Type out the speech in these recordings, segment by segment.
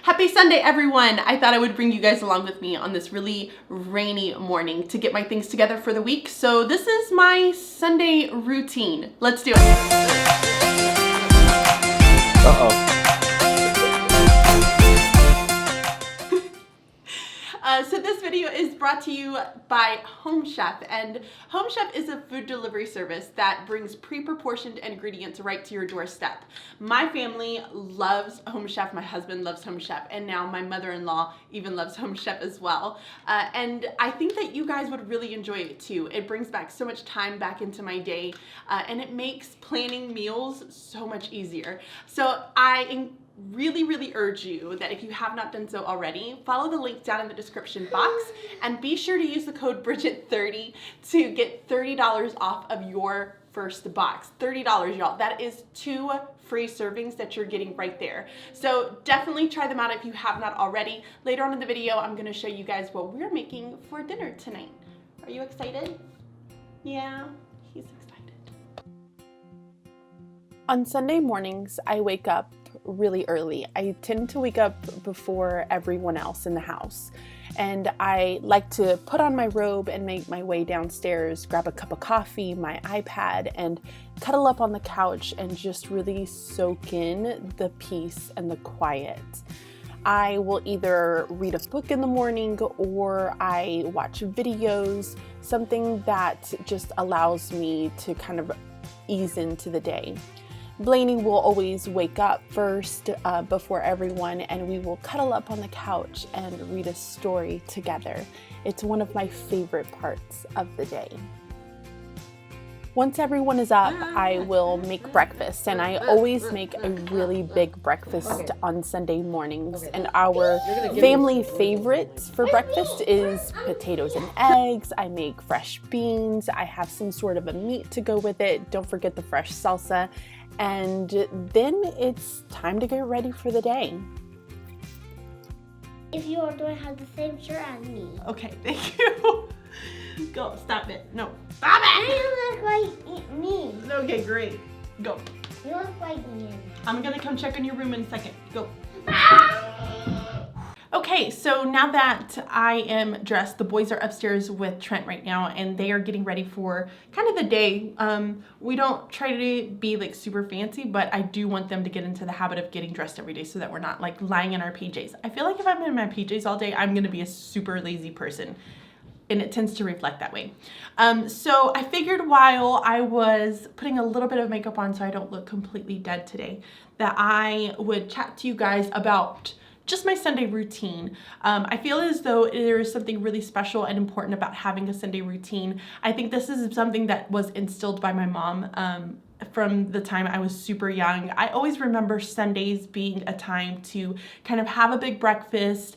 Happy Sunday, everyone! I thought I would bring you guys along with me on this really rainy morning to get my things together for the week. So this is my Sunday routine. Let's do it. So this video is brought to you by HomeChef, and HomeChef is a food delivery service that brings pre-proportioned ingredients right to your doorstep. My family loves HomeChef, my husband loves HomeChef, and now my mother-in-law even loves HomeChef as well. And I think that you guys would really enjoy it too. It brings back so much time back into my day, and it makes planning meals so much easier. So I really urge you that if you have not done so already, follow the link down in the description box and be sure to use the code Bridget30 to get $30 off of your first box. $30, y'all. That is 2 free servings that you're getting right there. So definitely try them out if you have not already. Later on in the video, I'm going to show you guys what we're making for dinner tonight. Are you excited? Yeah, he's excited. On Sunday mornings, I wake up really early. I tend to wake up before everyone else in the house, and I like to put on my robe and make my way downstairs, grab a cup of coffee, my iPad, and cuddle up on the couch and just really soak in the peace and the quiet. I will either read a book in the morning or I watch videos, something that just allows me to kind of ease into the day. Blaney will always wake up first before everyone, and we will cuddle up on the couch and read a story together. It's one of my favorite parts of the day. Once everyone is up, I will make breakfast, and I always make a really big breakfast on Sunday mornings. And our family favorite for breakfast is potatoes and eggs. I make fresh beans. I have some sort of a meat to go with it. Don't forget the fresh salsa. And then it's time to get ready for the day. If you don't have the same shirt as me. Okay, thank you. Go, stop it. No, stop it! You look like me. Okay, great. Go. You look like me. I'm gonna come check on your room in a second. Go. Okay, so now that I am dressed, the boys are upstairs with Trent right now, and they are getting ready for kind of the day. We don't try to be like super fancy, but I do want them to get into the habit of getting dressed every day so that we're not like lying in our PJs. I feel like if I'm in my PJs all day, I'm gonna be a super lazy person, and it tends to reflect that way. So I figured while I was putting a little bit of makeup on so I don't look completely dead today, that I would chat to you guys about just my Sunday routine. I feel as though there is something really special and important about having a Sunday routine. I think this is something that was instilled by my mom from the time I was super young. I always remember Sundays being a time to kind of have a big breakfast.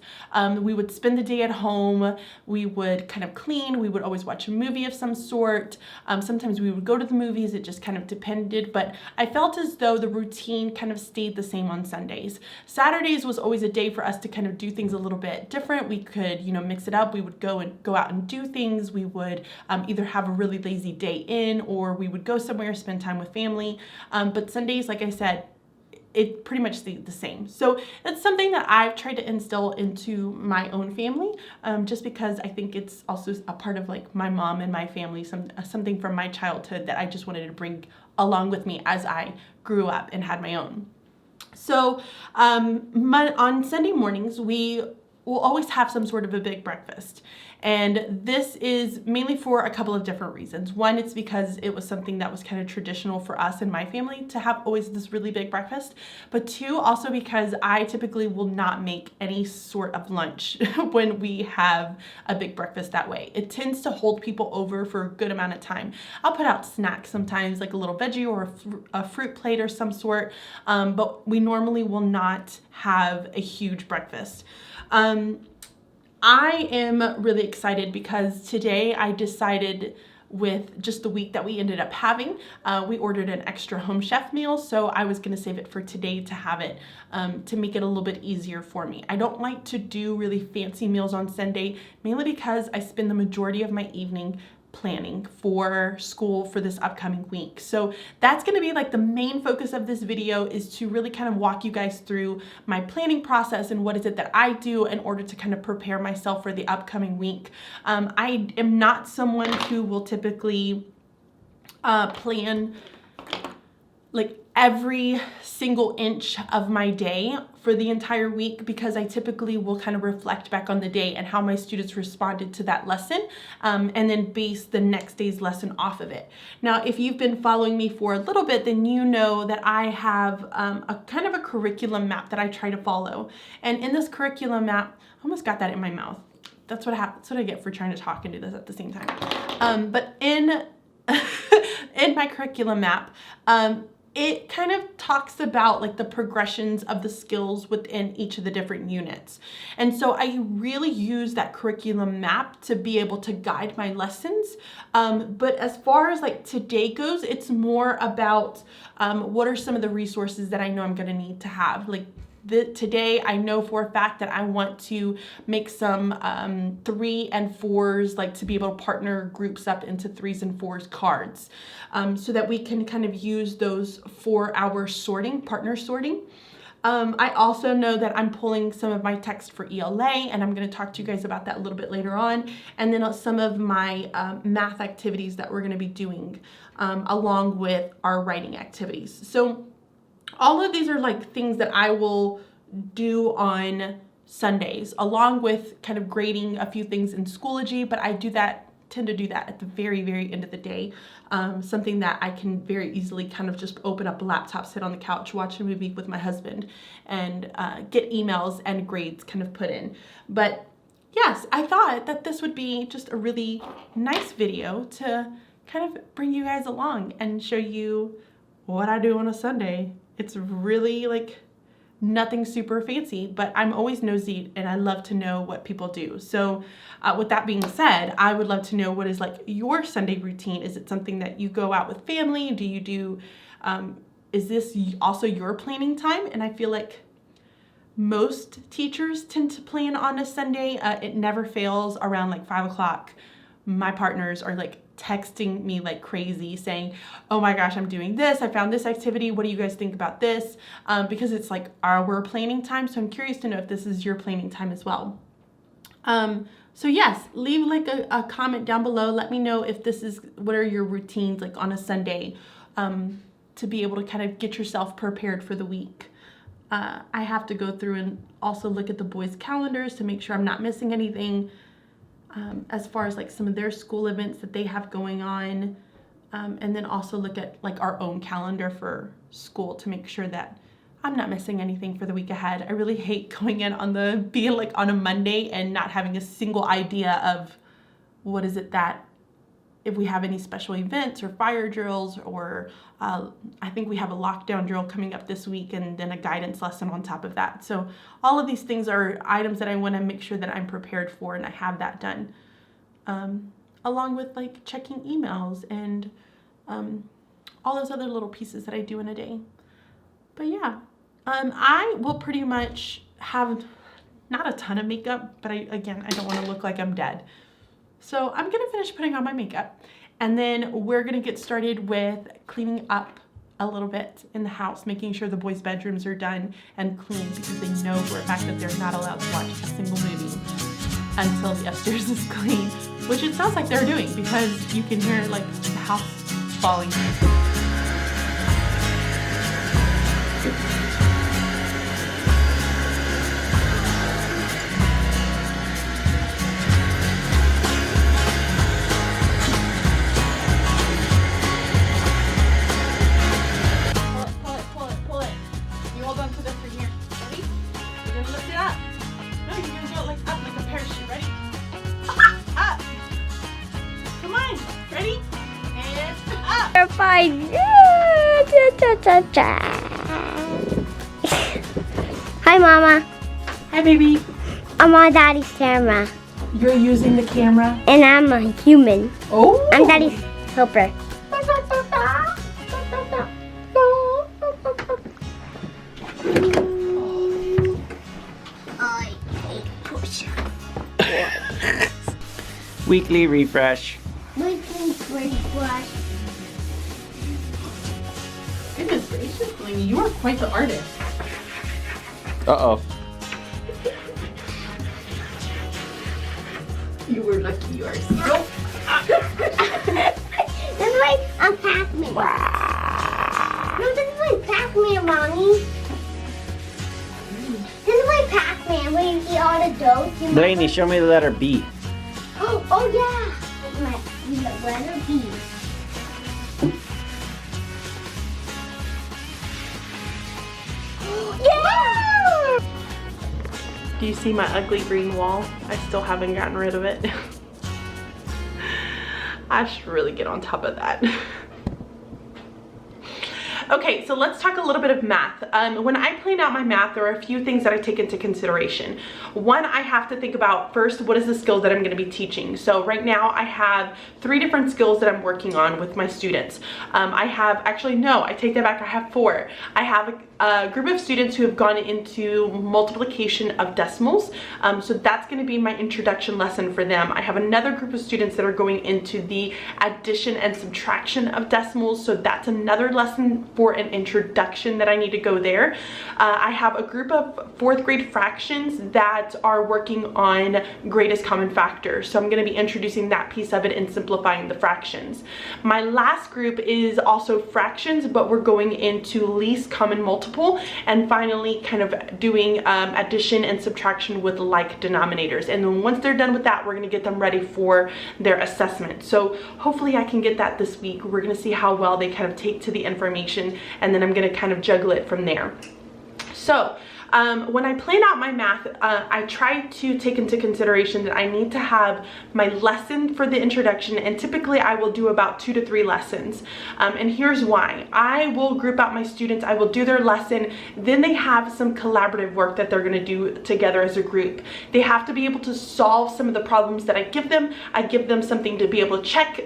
We would spend the day at home. We would kind of clean. We would always watch a movie of some sort. Sometimes we would go to the movies. It just kind of depended, but I felt as though the routine kind of stayed the same on Sundays. Saturdays was always a day for us to kind of do things a little bit different. We could, mix it up. We would go out and do things. We would either have a really lazy day in, or we would go somewhere, spend time with family. But Sundays, like I said, it pretty much stayed the same. So it's something that I've tried to instill into my own family, just because I think it's also a part of like my mom and my family, something from my childhood that I just wanted to bring along with me as I grew up and had my own. So on Sunday mornings, we will always have some sort of a big breakfast. And this is mainly for a couple of different reasons. One, it's because it was something that was kind of traditional for us and my family to have always this really big breakfast. But 2, also because I typically will not make any sort of lunch when we have a big breakfast that way. It tends to hold people over for a good amount of time. I'll put out snacks sometimes, like a little veggie or a fruit plate or some sort, but we normally will not have a huge breakfast. I am really excited because today I decided, with just the week that we ended up having, we ordered an extra HomeChef meal, so I was going to save it for today to have it, to make it a little bit easier for me. I don't like to do really fancy meals on Sunday, mainly because I spend the majority of my evening planning for school for this upcoming week. So that's going to be like the main focus of this video, is to really kind of walk you guys through my planning process and what is it that I do in order to kind of prepare myself for the upcoming week. I am not someone who will typically plan like every single inch of my day for the entire week, because I typically will kind of reflect back on the day and how my students responded to that lesson, and then base the next day's lesson off of it. Now, if you've been following me for a little bit, then you know that I have a kind of a curriculum map that I try to follow. And in this curriculum map, I almost got that in my mouth. That's what I get for trying to talk and do this at the same time. But in in my curriculum map, it kind of talks about like the progressions of the skills within each of the different units. And so I really use that curriculum map to be able to guide my lessons. But as far as like today goes, it's more about what are some of the resources that I know I'm going to need to have. Like today, I know for a fact that I want to make some 3 and 4s, like to be able to partner groups up into 3s and 4s cards, so that we can kind of use those for our sorting, partner sorting. I also know that I'm pulling some of my text for ELA, and I'm going to talk to you guys about that a little bit later on. And then some of my math activities that we're going to be doing along with our writing activities. So all of these are like things that I will do on Sundays, along with kind of grading a few things in Schoology, but I tend to do that at the very, very end of the day. Something that I can very easily kind of just open up a laptop, sit on the couch, watch a movie with my husband, and get emails and grades kind of put in. But yes, I thought that this would be just a really nice video to kind of bring you guys along and show you what I do on a Sunday. It's really like nothing super fancy, but I'm always nosy and I love to know what people do. So with that being said, I would love to know, what is like your Sunday routine? Is it something that you go out with family? Do you do, is this also your planning time? And I feel like most teachers tend to plan on a Sunday. It never fails around like 5 o'clock. My partners are like texting me like crazy saying, oh my gosh, I'm doing this. I found this activity. What do you guys think about this? Because it's like our planning time. So I'm curious to know if this is your planning time as well. So yes, leave like a comment down below. Let me know if what are your routines like on a Sunday, to be able to kind of get yourself prepared for the week. I have to go through and also look at the boys' calendars to make sure I'm not missing anything. As far as like some of their school events that they have going on, and then also look at like our own calendar for school to make sure that I'm not missing anything for the week ahead. I really hate going in being like on a Monday and not having a single idea of what is it that, if we have any special events or fire drills, or I think we have a lockdown drill coming up this week, and then a guidance lesson on top of that. So all of these things are items that I want to make sure that I'm prepared for and I have that done, along with like checking emails and all those other little pieces that I do in a day. But yeah, I will pretty much have not a ton of makeup, but I don't want to look like I'm dead. So I'm going to finish putting on my makeup, and then we're going to get started with cleaning up a little bit in the house, making sure the boys' bedrooms are done and clean, because they know for a fact that they're not allowed to watch a single movie until the upstairs is clean, which it sounds like they're doing, because you can hear like the house falling. Hi, Mama. Hi, baby. I'm on Daddy's camera. You're using the camera? And I'm a human. Oh. I'm Daddy's helper. Weekly refresh. Weekly brush. Goodness gracious, Lainey, you are quite the artist. Uh-oh. You were lucky you are so... This is like a Pac-Man. No, this is like Pac-Man, Mommy. This is like Pac-Man where you eat all the dough. Lainey, show me the letter B. Oh yeah. The letter B. Yeah! Do you see my ugly green wall? I still haven't gotten rid of it. I should really get on top of that. Okay, so let's talk a little bit of math. When I plan out my math, there are a few things that I take into consideration. One, I have to think about first, what is the skills that I'm gonna be teaching? So right now I have 3 different skills that I'm working on with my students. I take that back, I have 4. I have a group of students who have gone into multiplication of decimals. So that's gonna be my introduction lesson for them. I have another group of students that are going into the addition and subtraction of decimals. So that's another lesson for an introduction that I need to go there. I have a group of 4th grade fractions that are working on greatest common factor. So I'm gonna be introducing that piece of it and simplifying the fractions. My last group is also fractions, but we're going into least common multiple, and finally kind of doing addition and subtraction with like denominators. And then once they're done with that, we're gonna get them ready for their assessment. So hopefully I can get that this week. We're gonna see how well they kind of take to the information, and then I'm gonna kind of juggle it from there. So when I plan out my math, I try to take into consideration that I need to have my lesson for the introduction, and typically I will do about 2 to 3 lessons. And here's why. I will group out my students, I will do their lesson, then they have some collaborative work that they're gonna do together as a group. They have to be able to solve some of the problems that I give them. I give them something to be able to check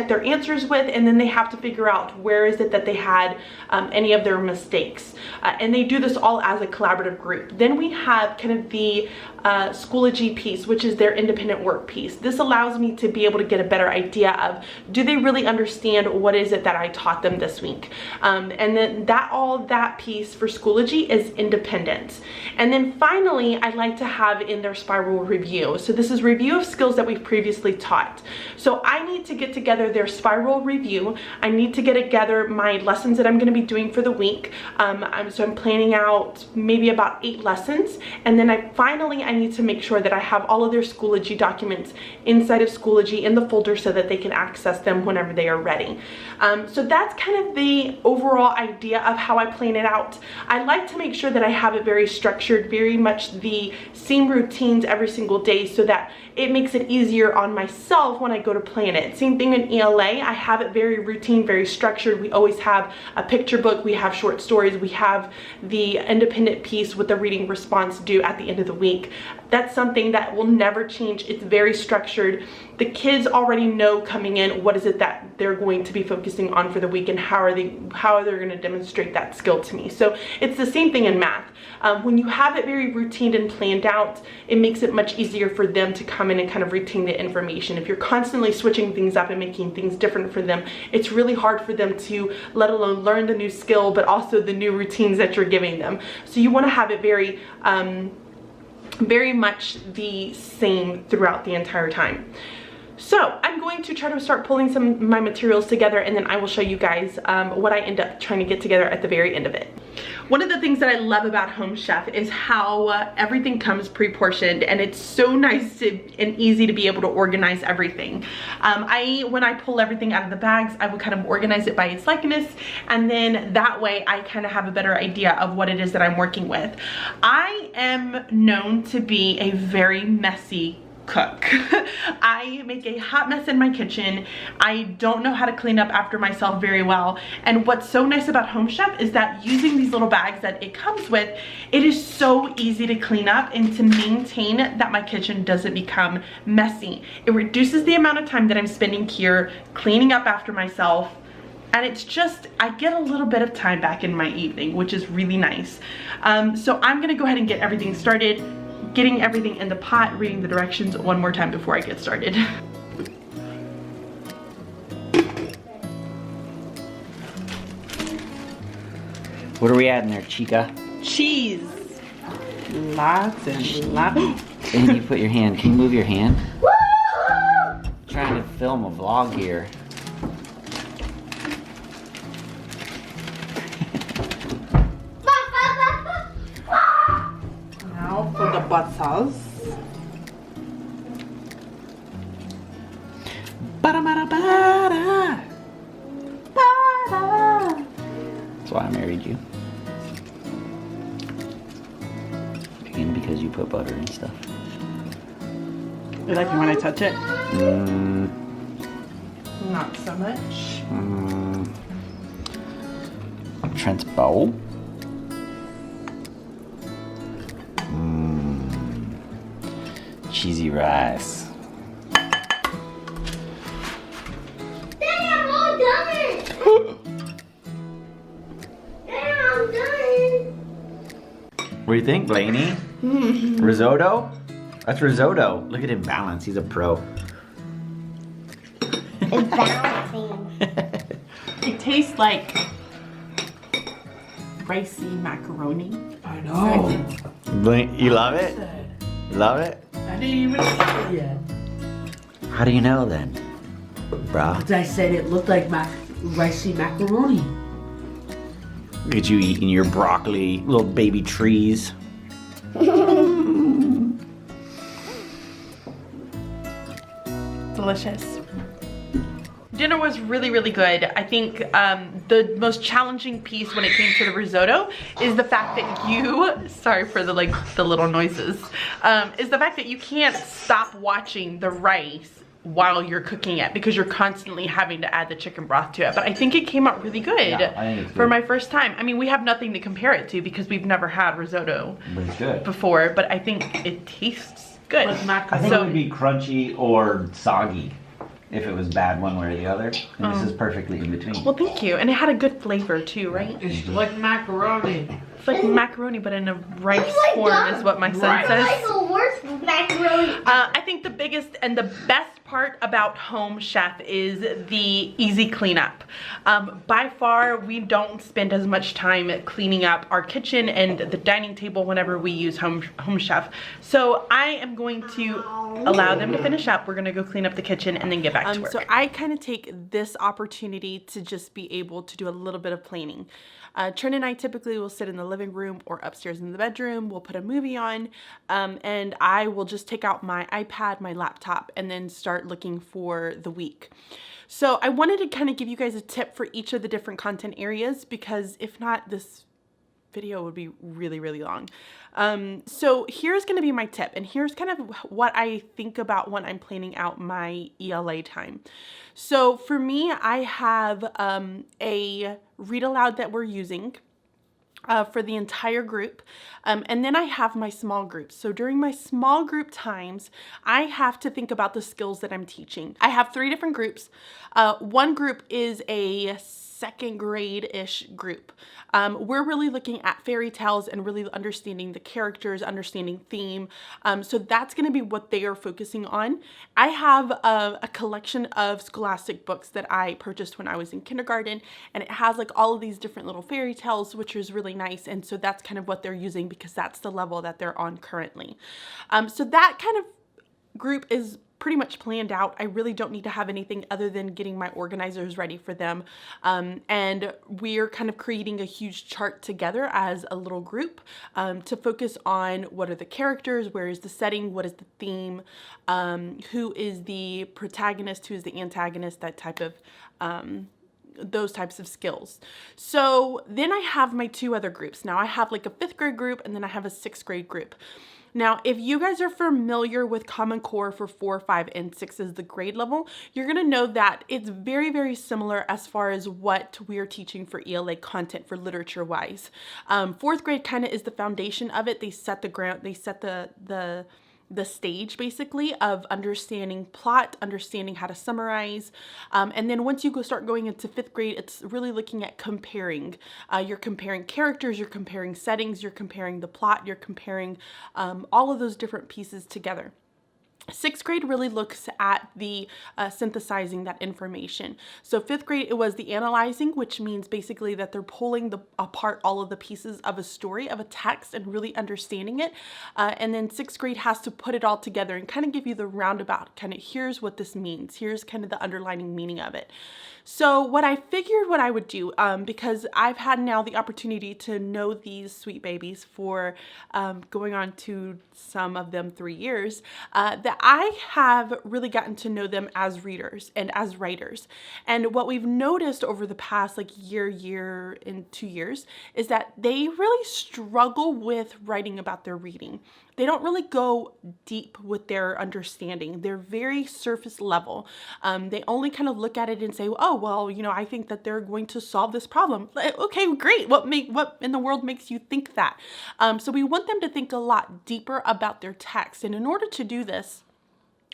their answers with, and then they have to figure out where is it that they had any of their mistakes. And they do this all as a collaborative group. Then we have kind of the Schoology piece, which is their independent work piece. This allows me to be able to get a better idea of, do they really understand what is it that I taught them this week? And then that piece for Schoology is independent. And then finally, I like to have in their spiral review. So this is review of skills that we've previously taught. So I need to get together their spiral review. I need to get together my lessons that I'm going to be doing for the week. So I'm planning out maybe about 8 lessons, and then I need to make sure that I have all of their Schoology documents inside of Schoology in the folder so that they can access them whenever they are ready. So that's kind of the overall idea of how I plan it out. I like to make sure that I have it very structured, very much the same routines every single day, so that it makes it easier on myself when I go to plan it. Same thing in ELA, I have it very routine, very structured. We always have a picture book, we have short stories, we have the independent piece with the reading response due at the end of the week. That's something that will never change. It's very structured. The kids already know coming in what is it that they're going to be focusing on for the week, and how are they going to demonstrate that skill to me. So it's the same thing in math. When you have it very routine and planned out, it makes it much easier for them to come in and kind of retain the information. If you're constantly switching things up and making things different for them, it's really hard for them to, let alone learn the new skill, but also the new routines that you're giving them. So you want to have it very much the same throughout the entire time. So I'm going to try to start pulling some of my materials together, and then I will show you guys what I end up trying to get together at the very end of it. One of the things that I love about HomeChef is how everything comes pre-portioned, and it's so nice and easy to be able to organize everything. When I pull everything out of the bags, I will kind of organize it by its likeness, and then that way I kind of have a better idea of what it is that I'm working with. I am known to be a very messy cook. I make a hot mess in my kitchen. I don't know how to clean up after myself very well. And what's so nice about HomeChef is that using these little bags that it comes with, it is so easy to clean up and to maintain that my kitchen doesn't become messy. It reduces the amount of time that I'm spending here cleaning up after myself. And it's just, I get a little bit of time back in my evening, which is really nice. So I'm gonna go ahead and get everything started, getting everything in the pot, reading the directions one more time before I get started. What are we adding there, chica? Cheese. Lots and lots. And you put your hand. Can you move your hand? Woo! Trying to film a vlog here. Now for the butt sauce. Ba-da-ba-da-ba-da. Ba-da. That's why I married you. And because you put butter and stuff. You like it when I touch it? Mmm. Not so much. Trent's bowl. Cheesy rice. Daddy, I'm all done. Daddy, I'm done. What do you think, Blaney? Risotto? That's risotto. Look at him balance. He's a pro. It's balancing. It tastes like ricey macaroni. I know. You love it? You love it? I didn't even see it yet. How do you know then? Bruh. But I said it looked like ricey macaroni. Look at you eating your broccoli, little baby trees. Delicious. Dinner was really, really good. I think the most challenging piece when it came to the risotto is the fact that you, sorry for the little noises, is the fact that you can't stop watching the rice while you're cooking it because you're constantly having to add the chicken broth to it. But I think it came out really good, Yeah, I think it's for good. my first time. I mean, we have nothing to compare it to because we've never had risotto But it's good. before, but I think it tastes good. Like I macaroni. think So- it would be crunchy or soggy if it was bad one way or the other. And this is perfectly in between. Well, thank you. And it had a good flavor too, right? It's like macaroni. It's like macaroni, but in a rice It's like form duck. is what my son Right. says. It's like the worst macaroni. I think the biggest and the best part about HomeChef is the easy cleanup. By far, we don't spend as much time cleaning up our kitchen and the dining table whenever we use HomeChef. So I am going to allow them to finish up. We're gonna go clean up the kitchen and then get back to work. So I kind of take this opportunity to just be able to do a little bit of planning. Trent and I typically will sit in the living room or upstairs in the bedroom. We'll put a movie on and I will just take out my iPad, my laptop, and then start looking for the week. So I wanted to kind of give you guys a tip for each of the different content areas because if not, this video would be really, really long. So here's going to be my tip, and here's kind of what I think about when I'm planning out my ELA time. So for me, I have a read aloud that we're using for the entire group. And then I have my small groups. So during my small group times, I have to think about the skills that I'm teaching. I have 3 different groups. One group is a second grade-ish group. We're really looking at fairy tales and really understanding the characters, understanding theme. So that's going to be what they are focusing on. I have a collection of scholastic books that I purchased when I was in kindergarten, and it has like all of these different little fairy tales, which is really nice. And so that's kind of what they're using because that's the level that they're on currently. So that kind of group is pretty much planned out. I really don't need to have anything other than getting my organizers ready for them. And we're kind of creating a huge chart together as a little group to focus on what are the characters, where is the setting, what is the theme, who is the protagonist, who is the antagonist, that type of those types of skills. So then I have my 2 other groups. Now I have like a 5th grade group and then I have a 6th grade group. Now, if you guys are familiar with Common Core for 4, 5, and 6 as the grade level, you're gonna know that it's very, very similar as far as what we're teaching for ELA content for literature-wise. 4th grade kind of is the foundation of it. They set the ground, they set the stage basically of understanding plot, understanding how to summarize. And then once you start going into 5th grade, it's really looking at comparing. You're comparing characters, you're comparing settings, you're comparing the plot, you're comparing all of those different pieces together. Sixth grade really looks at the synthesizing that information. So fifth grade, it was the analyzing, which means basically that they're pulling apart all of the pieces of a story, of a text, and really understanding it. And then sixth grade has to put it all together and kind of give you the roundabout, kind of here's what this means. Here's kind of the underlining meaning of it. So what I figured what I would do, because I've had now the opportunity to know these sweet babies for going on to some of them 3 years, that I have really gotten to know them as readers and as writers. And what we've noticed over the past like year and 2 years is that they really struggle with writing about their reading. They don't really go deep with their understanding. They're very surface level. They only kind of look at it and say, oh, well, you know, I think that they're going to solve this problem. Okay, great. What in the world makes you think that? So we want them to think a lot deeper about their text. And in order to do this,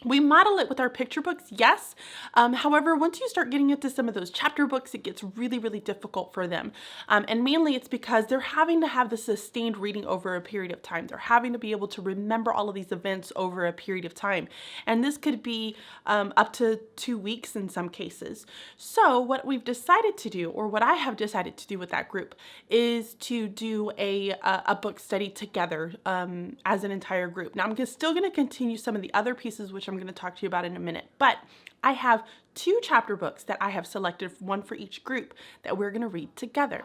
we model it with our picture books, yes. However, once you start getting into some of those chapter books, it gets really, really difficult for them. And mainly it's because they're having to have the sustained reading over a period of time. They're having to be able to remember all of these events over a period of time. And this could be up to 2 weeks in some cases. So what we've decided to do, or what I have decided to do with that group, is to do a book study together as an entire group. Now, I'm still going to continue some of the other pieces, which I'm going to talk to you about in a minute. But I have 2 chapter books that I have selected, one for each group, that we're going to read together.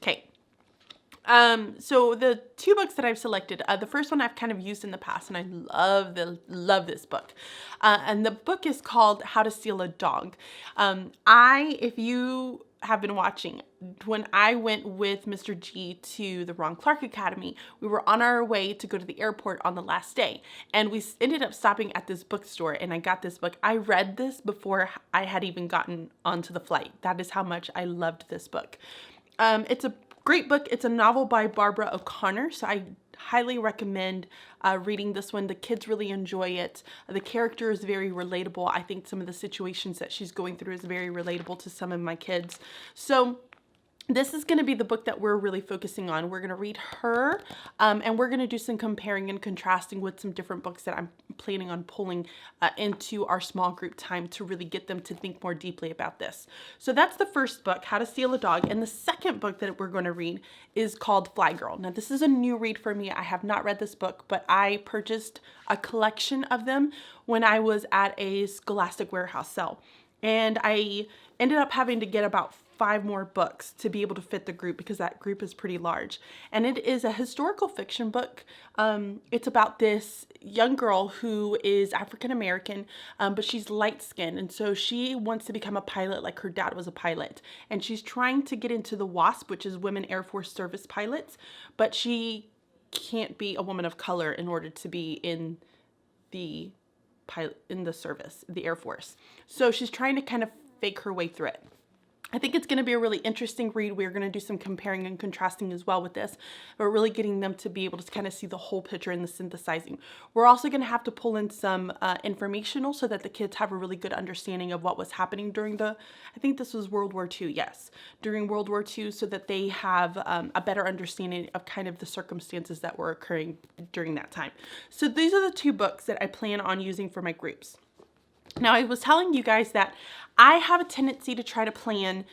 Okay. So the 2 books that I've selected, the first one I've kind of used in the past, and I love this book. And the book is called How to Steal a Dog. If you have been watching, when I went with Mr. G to the Ron Clark Academy, we were on our way to go to the airport on the last day, and we ended up stopping at this bookstore, and I got this book. I read this before I had even gotten onto the flight. That is how much I loved this book. It's a great book. It's a novel by Barbara O'Connor, so I highly recommend reading this one. The kids really enjoy it. The character is very relatable. I think some of the situations that she's going through is very relatable to some of my kids. So this is going to be the book that we're really focusing on. We're going to read her, and we're going to do some comparing and contrasting with some different books that I'm planning on pulling into our small group time to really get them to think more deeply about this. So that's the first book, How to Steal a Dog. And the second book that we're going to read is called Fly Girl. Now, this is a new read for me. I have not read this book, but I purchased a collection of them when I was at a Scholastic Warehouse sale. And I ended up having to get about 5 more books to be able to fit the group because that group is pretty large. And it is a historical fiction book. It's about this young girl who is African American, but she's light skinned. And so she wants to become a pilot like her dad was a pilot. And she's trying to get into the WASP, which is Women Air Force Service Pilots, but she can't be a woman of color in order to be in the service, the Air Force. So she's trying to kind of fake her way through it. I think it's going to be a really interesting read. We're going to do some comparing and contrasting as well with this, but really getting them to be able to kind of see the whole picture and the synthesizing. We're also going to have to pull in some informational so that the kids have a really good understanding of what was happening during I think this was World War II, yes, during World War II, so that they have a better understanding of kind of the circumstances that were occurring during that time. So these are the 2 books that I plan on using for my groups. Now, I was telling you guys that I have a tendency to try to plan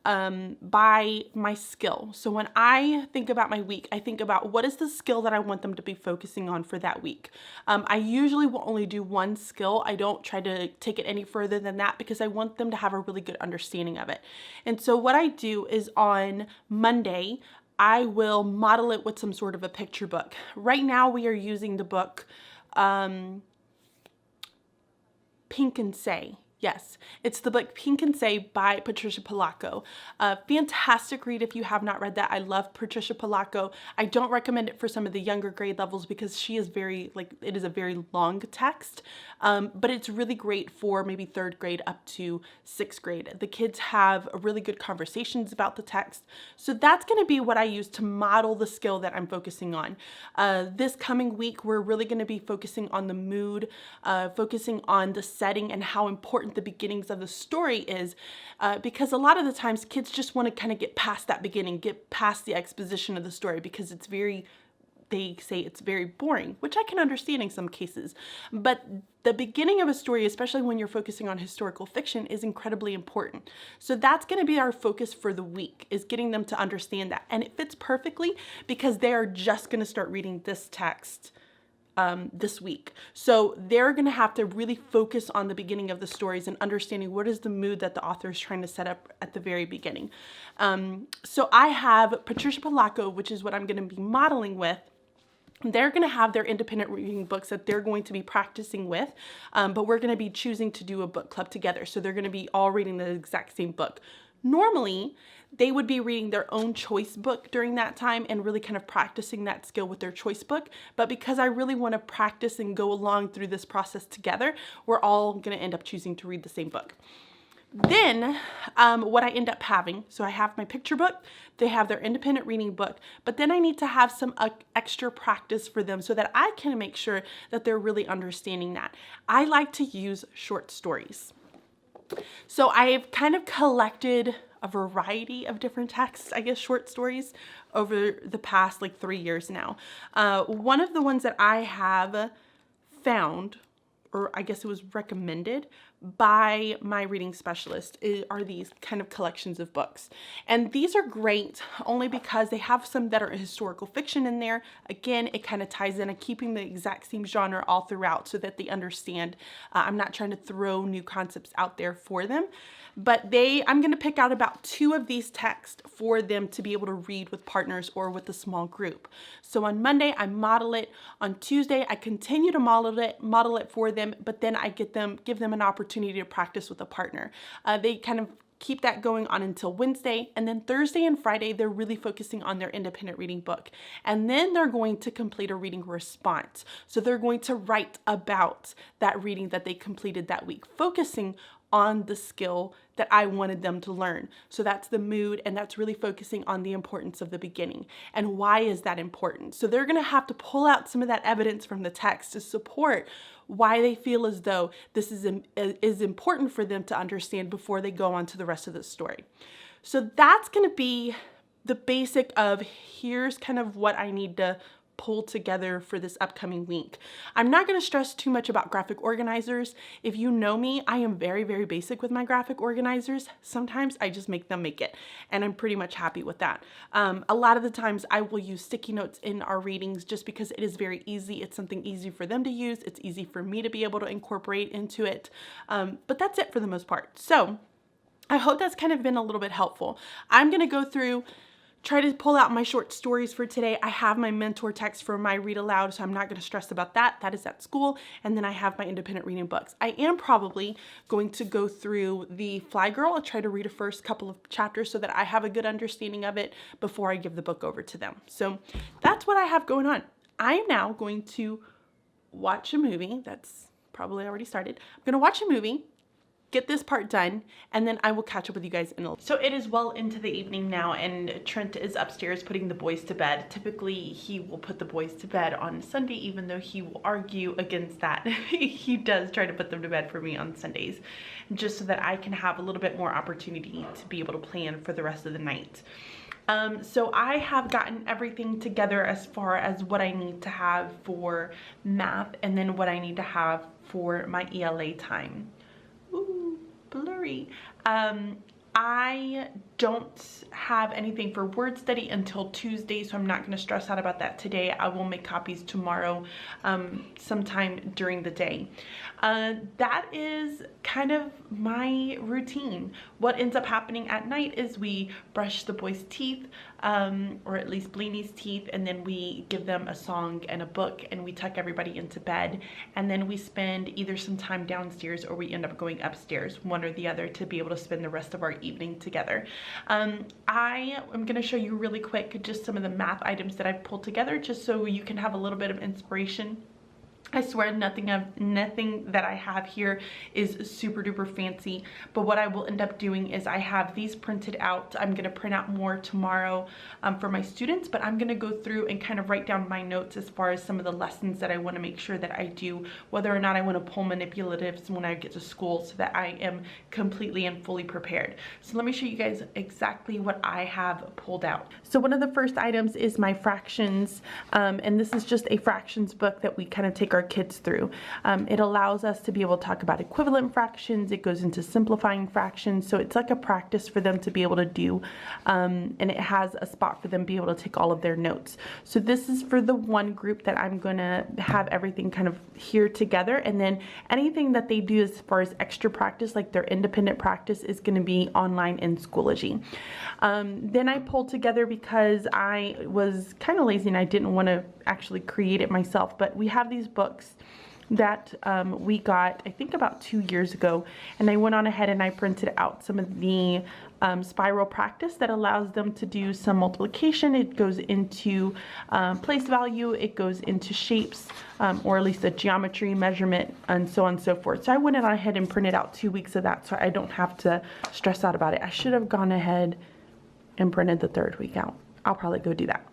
by my skill. So when I think about my week, I think about what is the skill that I want them to be focusing on for that week. I usually will only do 1 skill. I don't try to take it any further than that because I want them to have a really good understanding of it. And so what I do is on Monday, I will model it with some sort of a picture book. Right now we are using the book Pink and Say. Yes, it's the book Pink and Say by Patricia Polacco. Fantastic read if you have not read that. I love Patricia Polacco. I don't recommend it for some of the younger grade levels because she is it is a very long text, but it's really great for maybe 3rd grade up to 6th grade. The kids have really good conversations about the text. So that's going to be what I use to model the skill that I'm focusing on. This coming week, we're really going to be focusing on the mood, focusing on the setting and how important the beginnings of the story is, because a lot of the times kids just want to kind of get past that beginning, get past the exposition of the story because it's very they say it's very boring, which I can understand in some cases. But the beginning of a story, especially when you're focusing on historical fiction, is incredibly important. So that's going to be our focus for the week, is getting them to understand that. And it fits perfectly because they are just going to start reading this text this week. So they're going to have to really focus on the beginning of the stories and understanding what is the mood that the author is trying to set up at the very beginning. So I have Patricia Polacco, which is what I'm going to be modeling with. They're going to have their independent reading books that they're going to be practicing with, but we're going to be choosing to do a book club together. So they're going to be all reading the exact same book. Normally, they would be reading their own choice book during that time and really kind of practicing that skill with their choice book. But because I really want to practice and go along through this process together, we're all going to end up choosing to read the same book. Then what I end up having, so I have my picture book, they have their independent reading book, but then I need to have some extra practice for them so that I can make sure that they're really understanding that. I like to use short stories. So I've kind of collected a variety of different texts, I guess short stories, over the past like 3 years now. One of the ones that I have found, or I guess it was recommended by my reading specialist, are these kind of collections of books. And these are great only because they have some that are historical fiction in there. Again, it kind of ties in and keeping the exact same genre all throughout so that they understand. I'm not trying to throw new concepts out there for them, but I'm going to pick out about 2 of these texts for them to be able to read with partners or with a small group. So on Monday, I model it. On Tuesday, I continue to model it for them, but then I give them an opportunity to practice with a partner. They kind of keep that going on until Wednesday, and then Thursday and Friday, they're really focusing on their independent reading book. And then they're going to complete a reading response. So they're going to write about that reading that they completed that week, focusing on the skill that I wanted them to learn. So that's the mood, and that's really focusing on the importance of the beginning. And why is that important? So they're gonna have to pull out some of that evidence from the text to support why they feel as though this is important for them to understand before they go on to the rest of the story. So that's gonna be the basic of here's kind of what I need to pull together for this upcoming week. I'm not going to stress too much about graphic organizers. If you know me, I am very, very basic with my graphic organizers. Sometimes I just make them make it, and I'm pretty much happy with that. A lot of the times I will use sticky notes in our readings just because it is very easy. It's something easy for them to use. It's easy for me to be able to incorporate into it. But that's it for the most part. So I hope that's kind of been a little bit helpful. I'm going to go through, try to pull out my short stories for today. I have my mentor text for my read aloud, so I'm not going to stress about that. That is at school. And then I have my independent reading books. I am probably going to go through the Fly Girl. I'll try to read a first couple of chapters so that I have a good understanding of it before I give the book over to them. So that's what I have going on. I am now going to watch a movie. That's probably already started. I'm going to watch a movie, get this part done, and then I will catch up with you guys in a little. So it is well into the evening now, and Trent is upstairs putting the boys to bed. Typically, he will put the boys to bed on Sunday, even though he will argue against that. He does try to put them to bed for me on Sundays, just so that I can have a little bit more opportunity to be able to plan for the rest of the night. So I have gotten everything together as far as what I need to have for math, and then what I need to have for my ELA time. Ooh, blurry. I don't have anything for word study until Tuesday, so I'm not going to stress out about that today. I will make copies tomorrow, sometime during the day. That is kind of my routine. What ends up happening at night is we brush the boys' teeth, or at least Bleanie's teeth, and then we give them a song and a book, and we tuck everybody into bed, and then we spend either some time downstairs or we end up going upstairs, one or the other, to be able to spend the rest of our evening together. I am going to show you really quick just some of the math items that I've pulled together, just so you can have a little bit of inspiration I swear nothing that I have here is super duper fancy, but what I will end up doing is I have these printed out. I'm going to print out more tomorrow for my students, but I'm going to go through and kind of write down my notes as far as some of the lessons that I want to make sure that I do, whether or not I want to pull manipulatives when I get to school, so that I am completely and fully prepared. So let me show you guys exactly what I have pulled out. So one of the first items is my fractions, and this is just a fractions book that we kind of take our kids through. It allows us to be able to talk about equivalent fractions. It goes into simplifying fractions, so it's like a practice for them to be able to do, and it has a spot for them to be able to take all of their notes. So this is for the one group that I'm gonna have everything kind of here together, and then anything that they do as far as extra practice, like their independent practice, is gonna be online in Schoology. Then I pulled together, because I was kind of lazy and I didn't want to actually create it myself, but we have these books that we got, I think, about 2 years ago, and I went on ahead and I printed out some of the spiral practice that allows them to do some multiplication. It goes into place value, it goes into shapes, or at least a geometry measurement, and so on and so forth. So I went on ahead and printed out 2 weeks of that, so I don't have to stress out about it. I should have gone ahead and printed the 3rd week out. I'll probably go do that.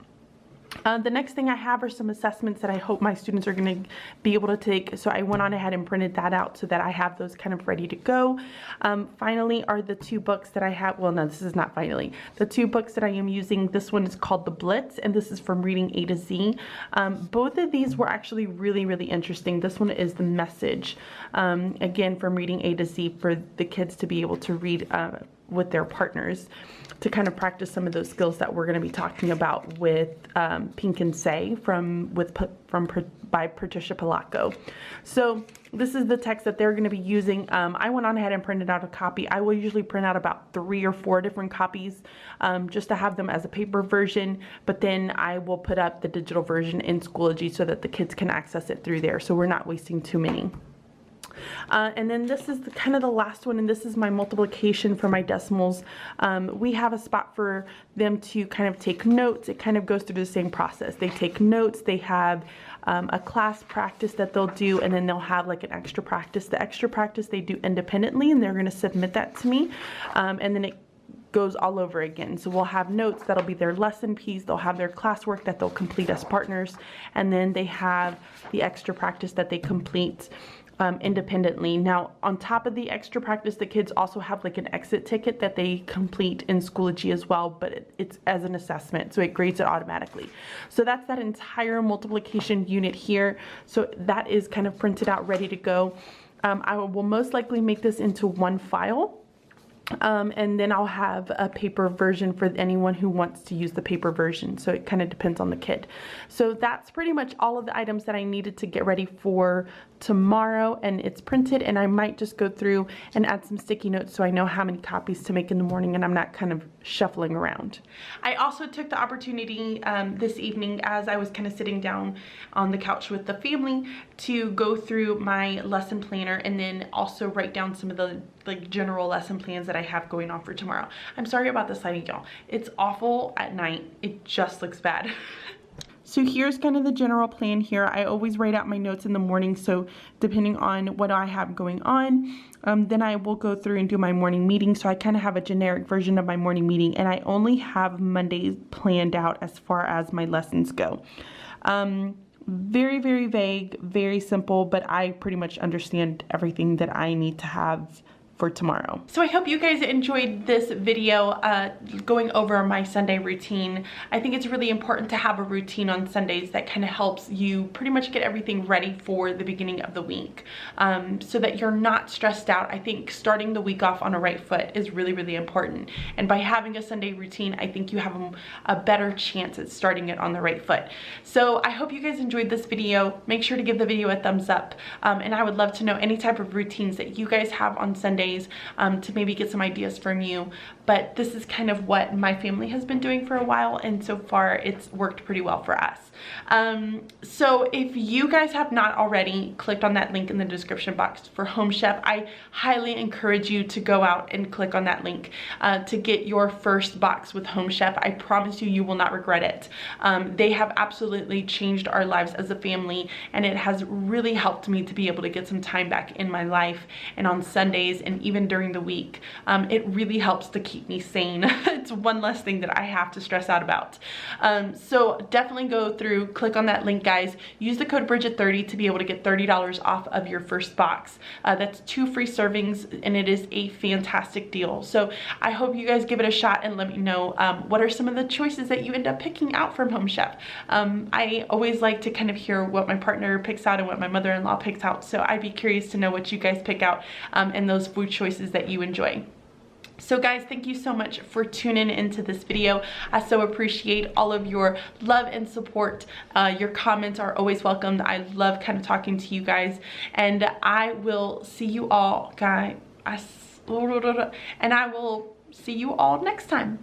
The next thing I have are some assessments that I hope my students are going to be able to take. So I went on ahead and printed that out so that I have those kind of ready to go. Finally are the 2 books that I have. Well, no, this is not finally. The 2 books that I am using, this one is called The Blitz, and this is from Reading A to Z. Both of these were actually really, really interesting. This one is The Message, again, from Reading A to Z, for the kids to be able to read with their partners, to kind of practice some of those skills that we're going to be talking about with Pink and Say by Patricia Polacco. So this is the text that they're going to be using. I went on ahead and printed out a copy. I will usually print out about 3 or 4 different copies, just to have them as a paper version, but then I will put up the digital version in Schoology so that the kids can access it through there, so we're not wasting too many. And then this is kind of the last one, and this is my multiplication for my decimals. We have a spot for them to kind of take notes. It kind of goes through the same process. They take notes, they have a class practice that they'll do, and then they'll have like an extra practice. The extra practice they do independently, and they're going to submit that to me, and then it goes all over again. So we'll have notes that'll be their lesson piece, they'll have their classwork that they'll complete as partners, and then they have the extra practice that they complete independently. Now, on top of the extra practice, the kids also have like an exit ticket that they complete in Schoology as well, but it's as an assessment, so it grades it automatically. So that's that entire multiplication unit here. So that is kind of printed out, ready to go. I will most likely make this into one file. And then I'll have a paper version for anyone who wants to use the paper version. So it kind of depends on the kid. So that's pretty much all of the items that I needed to get ready for tomorrow, and it's printed, and I might just go through and add some sticky notes so I know how many copies to make in the morning and I'm not kind of shuffling around. I also took the opportunity this evening, as I was kind of sitting down on the couch with the family, to go through my lesson planner and then also write down some of the like general lesson plans that I have going on for tomorrow. I'm sorry about this lighting, y'all. It's awful at night. It just looks bad. So here's kind of the general plan here. I always write out my notes in the morning, so depending on what I have going on, then I will go through and do my morning meeting. So I kind of have a generic version of my morning meeting, and I only have Mondays planned out as far as my lessons go. Very, very vague, very simple, but I pretty much understand everything that I need to have for tomorrow. So I hope you guys enjoyed this video going over my Sunday routine. I think it's really important to have a routine on Sundays that kind of helps you pretty much get everything ready for the beginning of the week, so that you're not stressed out. I think starting the week off on a right foot is really, really important. And by having a Sunday routine, I think you have a better chance at starting it on the right foot. So I hope you guys enjoyed this video. Make sure to give the video a thumbs up. And I would love to know any type of routines that you guys have on Sundays, to maybe get some ideas from you. But this is kind of what my family has been doing for a while, and so far it's worked pretty well for us. So if you guys have not already clicked on that link in the description box for HomeChef, I highly encourage you to go out and click on that link to get your first box with HomeChef. I promise you, you will not regret it. They have absolutely changed our lives as a family, and it has really helped me to be able to get some time back in my life and on Sundays and even during the week. It really helps to keep me sane. It's one less thing that I have to stress out about. So definitely go through, click on that link, guys. Use the code Bridget30 to be able to get $30 off of your first box. That's 2 free servings, and it is a fantastic deal. So I hope you guys give it a shot and let me know what are some of the choices that you end up picking out from HomeChef. I always like to kind of hear what my partner picks out and what my mother-in-law picks out. So I'd be curious to know what you guys pick out and those food choices that you enjoy. So guys, thank you so much for tuning into this video. I so appreciate all of your love and support. Your comments are always welcomed. I love kind of talking to you guys, and I will see you all, guys. And I will see you all next time.